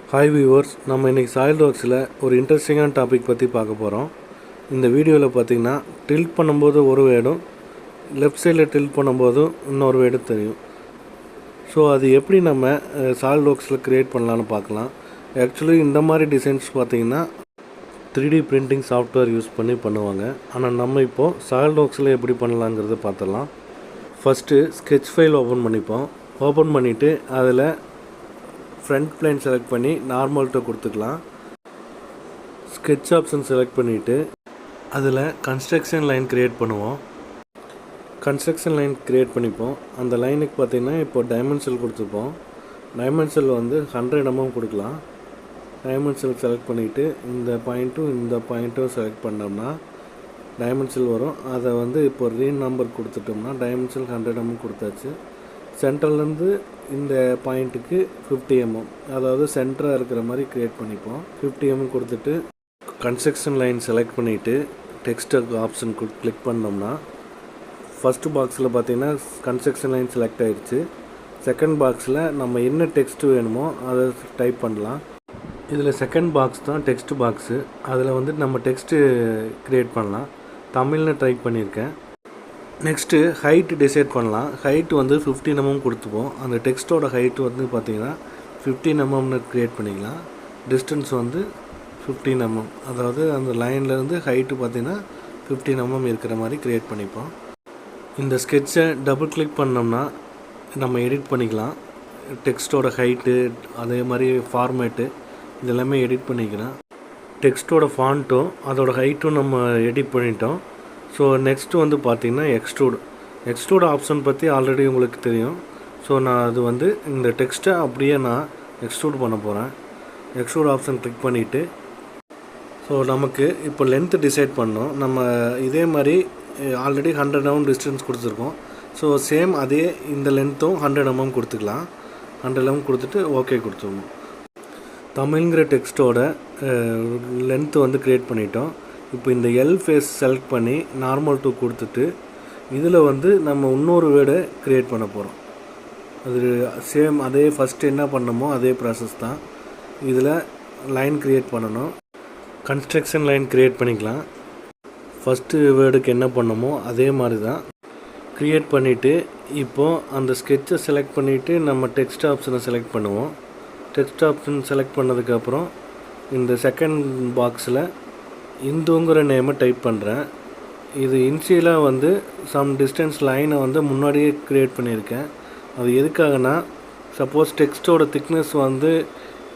Hi viewers, நம்ம இன்றைக்கி சாலிட்வொர்க்ஸில் ஒரு இன்ட்ரெஸ்டிங்கான டாபிக் பற்றி பார்க்க போகிறோம். இந்த வீடியோவில் பார்த்திங்கன்னா டில்ட் பண்ணும்போது ஒரு வேர்டும், லெஃப்ட் சைடில் டில்ட் பண்ணும்போது இன்னொரு வேர்டும் தெரியும். ஸோ அது எப்படி நம்ம சாலிட்வொர்க்ஸில் க்ரியேட் பண்ணலான்னு பார்க்கலாம். ஆக்சுவலி இந்த மாதிரி டிசைன்ஸ் பார்த்திங்கன்னா 3D பிரிண்டிங் சாஃப்ட்வேர் யூஸ் பண்ணி பண்ணுவாங்க. ஆனால் நம்ம இப்போது சாலிட்வொர்க்ஸில் எப்படி பண்ணலாங்கிறத பார்த்துடலாம். ஃபஸ்ட்டு ஸ்கெட்ச் ஃபைல் ஓப்பன் பண்ணிப்போம். ஓப்பன் பண்ணிவிட்டு அதில் ஃப்ரண்ட் பிளேன் செலக்ட் பண்ணி நார்மல் டூ கொடுத்துக்கலாம். ஸ்கெட்ச் ஆப்ஷன் செலக்ட் பண்ணிவிட்டு அதில் கன்ஸ்ட்ரக்ஷன் லைன் க்ரியேட் பண்ணுவோம். கன்ஸ்ட்ரக்ஷன் லைன் க்ரியேட் பண்ணிப்போம். அந்த லைனுக்கு பார்த்திங்கன்னா இப்போ டைமென்ஷன் கொடுத்துப்போம். டைமென்ஷன் வந்து 100 mm கொடுக்கலாம். டைமென்ஷன் செலக்ட் பண்ணிவிட்டு இந்த பாயிண்ட்டும் செலக்ட் பண்ணோம்னா டைமென்ஷன் வரும். அதை வந்து இப்போ நம்பர் கொடுத்துட்டோம்னா டைமென்ஷன் 100 mm கொடுத்தாச்சு. சென்டர்லேருந்து இந்த பாயிண்ட்டுக்கு 50 mm, அதாவது சென்டராக இருக்கிற மாதிரி க்ரியேட் பண்ணிப்போம். 50 mm கொடுத்துட்டு கன்ஸ்ட்ரக்ஷன் லைன் செலக்ட் பண்ணிவிட்டு டெக்ஸ்ட் ஆப்ஷன் கிளிக் பண்ணோம்னா ஃபஸ்ட்டு பாக்ஸில் பார்த்திங்கன்னா கன்ஸ்ட்ரக்ஷன் லைன் செலக்ட் ஆகிடுச்சு. செகண்ட் பாக்ஸில் நம்ம என்ன டெக்ஸ்ட்டு வேணுமோ அதை டைப் பண்ணலாம். இதில் செகண்ட் பாக்ஸ் தான் டெக்ஸ்ட் பாக்ஸு. அதில் வந்து நம்ம டெக்ஸ்ட்டு க்ரியேட் பண்ணலாம். தமிழ்னு டைப் பண்ணியிருக்கேன். நெக்ஸ்ட்டு ஹைட்டு டிசைட் பண்ணலாம். ஹைட்டு வந்து 15 mm கொடுத்துப்போம். அந்த டெக்ஸ்ட்டோட ஹைட்டு வந்து பார்த்திங்கன்னா 15 mm க்ரியேட் பண்ணிக்கலாம். டிஸ்டன்ஸ் வந்து 15 mm, அதாவது அந்த லைன்லேருந்து ஹைட்டு பார்த்திங்கன்னா 15 mm இருக்கிற மாதிரி க்ரியேட் பண்ணிப்போம். இந்த ஸ்கெட்சை டபுள் கிளிக் பண்ணோம்னா நம்ம எடிட் பண்ணிக்கலாம். டெக்ஸ்ட்டோட ஹைட்டு, அதே மாதிரி ஃபார்மேட்டு இதெல்லாமே எடிட் பண்ணிக்கலாம். டெக்ஸ்ட்டோட ஃபாண்ட்டும் அதோட ஹைட்டும் நம்ம எடிட் பண்ணிட்டோம். ஸோ நெக்ஸ்ட்டு வந்து பார்த்திங்கன்னா எக்ஸ்ட்ரூட் ஆப்ஷன் பற்றி ஆல்ரெடி உங்களுக்கு தெரியும். ஸோ நான் அது வந்து இந்த டெக்ஸ்ட்டை அப்படியே நான் எக்ஸ்ட்ரூட் பண்ண போகிறேன். எக்ஸ்ட்ரூட் ஆப்ஷன் கிளிக் பண்ணிவிட்டு ஸோ நமக்கு இப்போ லென்த்து டிசைட் பண்ணோம். நம்ம இதே மாதிரி ஆல்ரெடி 100 mm டிஸ்டன்ஸ் கொடுத்துருக்கோம். ஸோ சேம் அதே இந்த லென்த்தும் 100 mm கொடுத்துக்கலாம். 100 mm கொடுத்துட்டு ஓகே கொடுத்துருவோம். தமிழ்ங்கிற டெக்ஸ்ட்டோட லென்த்து வந்து க்ரியேட் பண்ணிட்டோம். இப்போ இந்த எல் ஃபேஸ் செலக்ட் பண்ணி நார்மல் டூ கொடுத்துட்டு இதில் வந்து நம்ம இன்னொரு வேர்டை க்ரியேட் பண்ண போகிறோம். அது சேம் அதே ஃபஸ்ட்டு என்ன பண்ணமோ அதே ப்ராசஸ் தான். இதில் லைன் க்ரியேட் பண்ணணும். கன்ஸ்ட்ரக்ஷன் லைன் க்ரியேட் பண்ணிக்கலாம். ஃபஸ்ட்டு வேர்டுக்கு என்ன பண்ணமோ அதே மாதிரி தான் க்ரியேட் பண்ணிவிட்டு இப்போது அந்த ஸ்கெட்சை செலக்ட் பண்ணிவிட்டு நம்ம டெக்ஸ்ட் ஆப்ஷனை செலக்ட் பண்ணுவோம். டெக்ஸ்ட் ஆப்ஷன் செலக்ட் பண்ணதுக்கப்புறம் இந்த செகண்ட் பாக்ஸில் இந்துங்கிற நேமை டைப் பண்ணுறேன். இது இனிஷியலாக வந்து சம் டிஸ்டன்ஸ் லைனை வந்து முன்னாடியே க்ரியேட் பண்ணியிருக்கேன். அது எதுக்காகனா சப்போஸ் டெக்ஸ்ட்டோட திக்னஸ் வந்து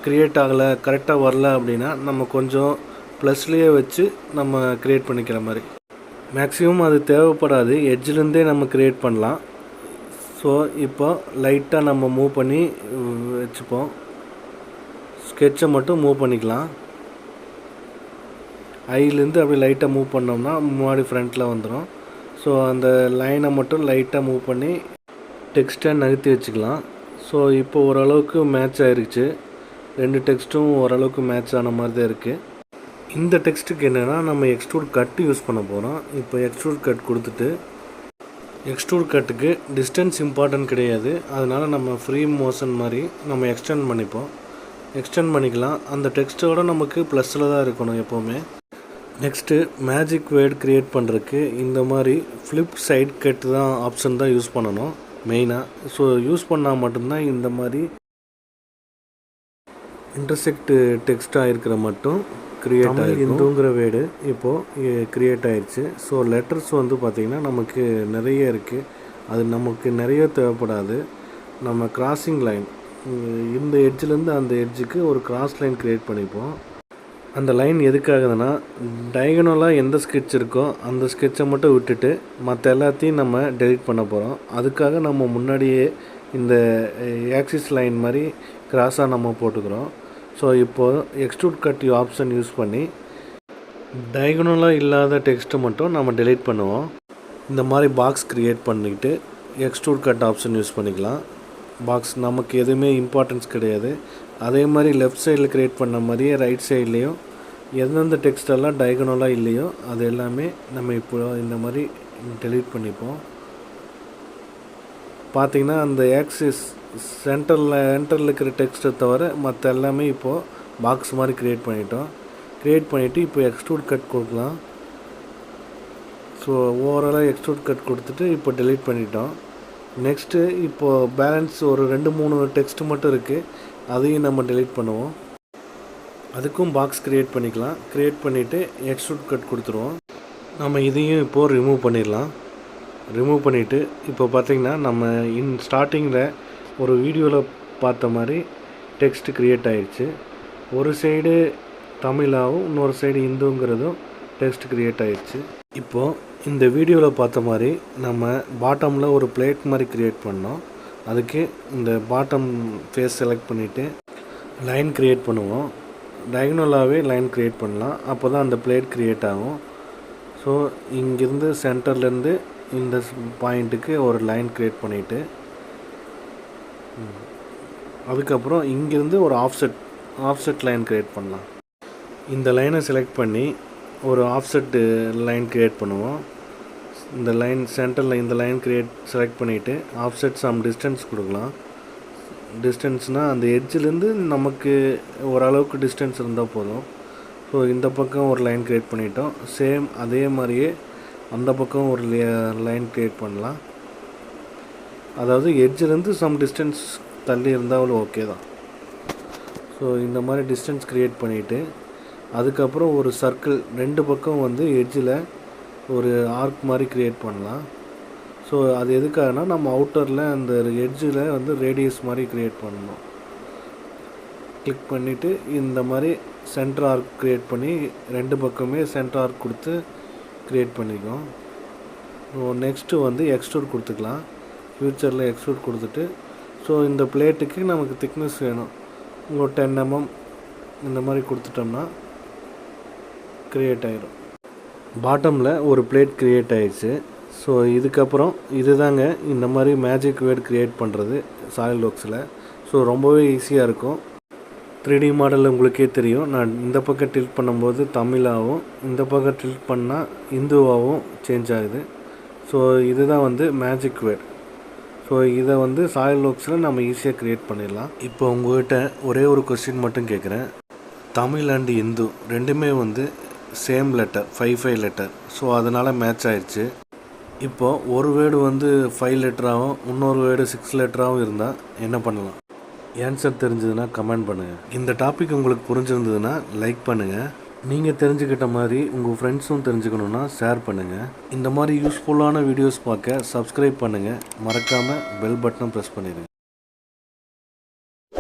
க்ரியேட் ஆகலை, கரெக்டாக வரல அப்படின்னா நம்ம கொஞ்சம் ப்ளஸ்லேயே வச்சு நம்ம க்ரியேட் பண்ணிக்கிற மாதிரி. மேக்ஸிமம் அது தேவைப்படாது, எட்ஜிலேருந்தே நம்ம க்ரியேட் பண்ணலாம். ஸோ இப்போ லைட்டாக நம்ம மூவ் பண்ணி வச்சுப்போம். ஸ்கெட்சை மட்டும் மூவ் பண்ணிக்கலாம். ஐலேருந்து அப்படியே லைட்டாக மூவ் பண்ணோம்னா முன்னாடி ஃப்ரண்ட்டில் வந்துடும். ஸோ அந்த லைனை மட்டும் லைட்டாக மூவ் பண்ணி டெக்ஸ்ட்டை நகர்த்தி வச்சுக்கலாம். ஸோ இப்போ ஓரளவுக்கு மேட்ச் ஆகிருச்சு. ரெண்டு டெக்ஸ்ட்டும் ஓரளவுக்கு மேட்ச் ஆன மாதிரி தான் இருக்குது. இந்த டெக்ஸ்ட்டுக்கு என்னென்னா நம்ம எக்ஸ்ட்ரூட் கட்டு யூஸ் பண்ண போகிறோம். இப்போ எக்ஸ்ட்ரூட் கட் கொடுத்துட்டு எக்ஸ்ட்ரூட் கட்டுக்கு டிஸ்டன்ஸ் இம்பார்ட்டன்ட் கிடையாது. அதனால் நம்ம ஃப்ரீ மோஷன் மாதிரி நம்ம எக்ஸ்டெண்ட் பண்ணிக்கலாம். அந்த டெக்ஸ்ட்டோட நமக்கு ப்ளஸில் தான் இருக்கணும் எப்போவுமே. நெக்ஸ்ட்டு மேஜிக் வேர்டு க்ரியேட் பண்ணுறதுக்கு இந்த மாதிரி ஃப்ளிப் சைட் கட் தான் ஆப்ஷன் தான் யூஸ் பண்ணணும் மெயினாக. ஸோ யூஸ் பண்ணால் மட்டும்தான் இந்த மாதிரி இன்டர்செக்ட் டெக்ஸ்ட்டாக இருக்கிற மட்டும் க்ரியேட் ஆகிருக்கும். இந்துங்கிற வேர்டு இப்போது க்ரியேட் ஆகிடுச்சு. ஸோ லெட்டர்ஸ் வந்து பார்த்திங்கன்னா நமக்கு நிறைய இருக்குது. அது நமக்கு நிறைய தேவைப்படாது. நம்ம கிராசிங் லைன் இந்த எட்ஜிலேருந்து அந்த எட்ஜுக்கு ஒரு கிராஸ் லைன் க்ரியேட் பண்ணிப்போம். அந்த லைன் எதுக்காகுதுன்னா டயகனலாக எந்த ஸ்கெட்ச் இருக்கோ அந்த ஸ்கெட்சை மட்டும் விட்டுட்டு மற்ற எல்லாத்தையும் நம்ம டெலிட் பண்ண போகிறோம். அதுக்காக நம்ம முன்னாடியே இந்த ஆக்சிஸ் லைன் மாதிரி கிராஸாக நம்ம போட்டுக்கிறோம். ஸோ இப்போது எக்ஸ்ட்ரூட் கட் ஆப்ஷன் யூஸ் பண்ணி டயகனலாக இல்லாத டெக்ஸ்ட்டை மட்டும் நம்ம டெலிட் பண்ணுவோம். இந்த மாதிரி பாக்ஸ் க்ரியேட் பண்ணிக்கிட்டு எக்ஸ்ட்ரூட் கட் ஆப்ஷன் யூஸ் பண்ணிக்கலாம். பாக்ஸ் நமக்கு எதுவுமே இம்பார்ட்டன்ஸ் கிடையாது. அதே மாதிரி லெஃப்ட் சைடில் க்ரியேட் பண்ண மாதிரியே ரைட் சைட்லேயும் எந்தெந்த டெக்ஸ்டெல்லாம் டயகனலாக இல்லையோ அது எல்லாமே நம்ம இப்போ இந்த மாதிரி டெலீட் பண்ணிப்போம். பார்த்திங்கன்னா அந்த ஆக்சிஸ் என்டரில் இருக்கிற டெக்ஸ்ட்டை தவிர மற்ற எல்லாமே இப்போது பாக்ஸ் மாதிரி க்ரியேட் பண்ணிவிட்டு இப்போ எக்ஸ்ட்ரூட் கட் கொடுக்கலாம். ஸோ ஓவராலாக எக்ஸ்ட்ரூட் கட் கொடுத்துட்டு இப்போ டெலீட் பண்ணிட்டோம். நெக்ஸ்ட்டு இப்போது பேலன்ஸ் ஒரு 2-3 டெக்ஸ்ட் மட்டும் இருக்குது, அதையும் நம்ம டெலீட் பண்ணுவோம். அதுக்கும் பாக்ஸ் க்ரியேட் பண்ணிக்கலாம். க்ரியேட் பண்ணிவிட்டு எக்ஸ்ட்ரூட் கட் கொடுத்துருவோம். நம்ம இதையும் இப்போது ரிமூவ் பண்ணிடலாம். ரிமூவ் பண்ணிவிட்டு இப்போ பார்த்திங்கன்னா நம்ம ஸ்டார்டிங்கில் ஒரு வீடியோவில் பார்த்த மாதிரி டெக்ஸ்ட் க்ரியேட் ஆகிடுச்சு. ஒரு சைடு தமிழாகவும் இன்னொரு சைடு இந்துங்கிறதும் டெக்ஸ்ட் க்ரியேட் ஆகிடுச்சு. இப்போது இந்த வீடியோவில் பார்த்த மாதிரி நம்ம பாட்டமில் ஒரு பிளேட் மாதிரி க்ரியேட் பண்ணோம். அதுக்கு இந்த பாட்டம் ஃபேஸ் செலக்ட் பண்ணிவிட்டு லைன் க்ரியேட் பண்ணுவோம். டயகனலாகவே லைன் க்ரியேட் பண்ணலாம், அப்போ தான் அந்த பிளேட் க்ரியேட் ஆகும். ஸோ இங்கேருந்து சென்டர்லேருந்து இந்த பாயிண்ட்டுக்கு ஒரு லைன் க்ரியேட் பண்ணிவிட்டு அதுக்கப்புறம் இங்கேருந்து ஒரு ஆஃப்செட் லைன் க்ரியேட் பண்ணலாம். இந்த லைனை செலக்ட் பண்ணி ஒரு ஆஃப்செட்டு லைன் க்ரியேட் பண்ணுவோம். இந்த லைன் சென்டரில் இந்த லைன் செலக்ட் பண்ணிவிட்டு ஆஃப்செட் சம் டிஸ்டன்ஸ் கொடுக்கலாம். டிஸ்டன்ஸ்னால் அந்த எட்ஜிலேருந்து நமக்கு ஓரளவுக்கு டிஸ்டன்ஸ் இருந்தால் போதும். ஸோ இந்த பக்கம் ஒரு லைன் க்ரியேட் பண்ணிட்டோம். சேம் அதே மாதிரியே அந்த பக்கம் ஒரு லைன் க்ரியேட் பண்ணலாம். அதாவது எட்ஜிலேருந்து சம் டிஸ்டன்ஸ் தள்ளி இருந்தாலும் ஓகே தான். ஸோ இந்த மாதிரி டிஸ்டன்ஸ் க்ரியேட் பண்ணிவிட்டு அதுக்கப்புறம் ஒரு சர்க்கிள் 2 பக்கம் வந்து எட்ஜில் ஒரு ஆர்க் மாதிரி க்ரியேட் பண்ணலாம். ஸோ அது எதுக்காகனா நம்ம அவுட்டரில் அந்த எட்ஜில் வந்து ரேடியஸ் மாதிரி க்ரியேட் பண்ணணும். கிளிக் பண்ணிவிட்டு இந்த மாதிரி சென்டர் ஆர்க் க்ரியேட் பண்ணி 2 பக்கமே சென்டர் ஆர்க் கொடுத்து க்ரியேட் பண்ணிக்கோம். நெக்ஸ்ட்டு வந்து எக்ஸ்ட்ரூட் கொடுத்துக்கலாம். ஃப்யூச்சரில் எக்ஸ்ட்ரூட் கொடுத்துட்டு ஸோ இந்த பிளேட்டுக்கு நமக்கு திக்னஸ் வேணும், ஒரு 10 mm இந்த மாதிரி கொடுத்துட்டோம்னா க்ரியேட் ஆகிடும். பாட்டமில் ஒரு பிளேட் க்ரியேட் ஆகிடுச்சு. ஸோ இதுக்கப்புறம் இதுதாங்க இந்த மாதிரி மேஜிக் வேர்ட் க்ரியேட் பண்ணுறது சாலிட்வொர்க்ஸில். ஸோ ரொம்பவே ஈஸியாக இருக்கும். 3D மாடல் உங்களுக்கே தெரியும். நான் இந்த பக்கம் டில்ட் பண்ணும்போது தமிழாகவும் இந்த பக்கம் டில்ட் பண்ணால் இந்துவாகவும் சேஞ்ச் ஆகுது. ஸோ இதுதான் வந்து மேஜிக் வேர்ட். ஸோ இதை வந்து சாலிட்வொர்க்ஸில் நம்ம ஈஸியாக க்ரியேட் பண்ணிடலாம். இப்போ உங்கள்கிட்ட ஒரே ஒரு கொஸ்டின் மட்டும் கேட்குறேன். தமிழ் அண்ட் இந்து ரெண்டுமே வந்து சேம் லெட்டர் 5 லெட்டர். ஸோ அதனால் மேட்ச் ஆயிடுச்சு. இப்போது ஒரு வேர்டு வந்து 5 லெட்டராகவும் இன்னொரு வேர்டு 6 லெட்டராகவும் இருந்தால் என்ன பண்ணலாம்? ஆன்சர் தெரிஞ்சதுன்னா கமெண்ட் பண்ணுங்கள். இந்த டாபிக் உங்களுக்கு புரிஞ்சிருந்ததுன்னா லைக் பண்ணுங்கள். நீங்கள் தெரிஞ்சுக்கிட்ட மாதிரி உங்கள் ஃப்ரெண்ட்ஸும் தெரிஞ்சுக்கணுன்னா ஷேர் பண்ணுங்கள். இந்த மாதிரி யூஸ்ஃபுல்லான வீடியோஸ் பார்க்க சப்ஸ்கிரைப் பண்ணுங்கள். மறக்காமல் பெல் பட்டனை ப்ரெஸ் பண்ணிடுங்க.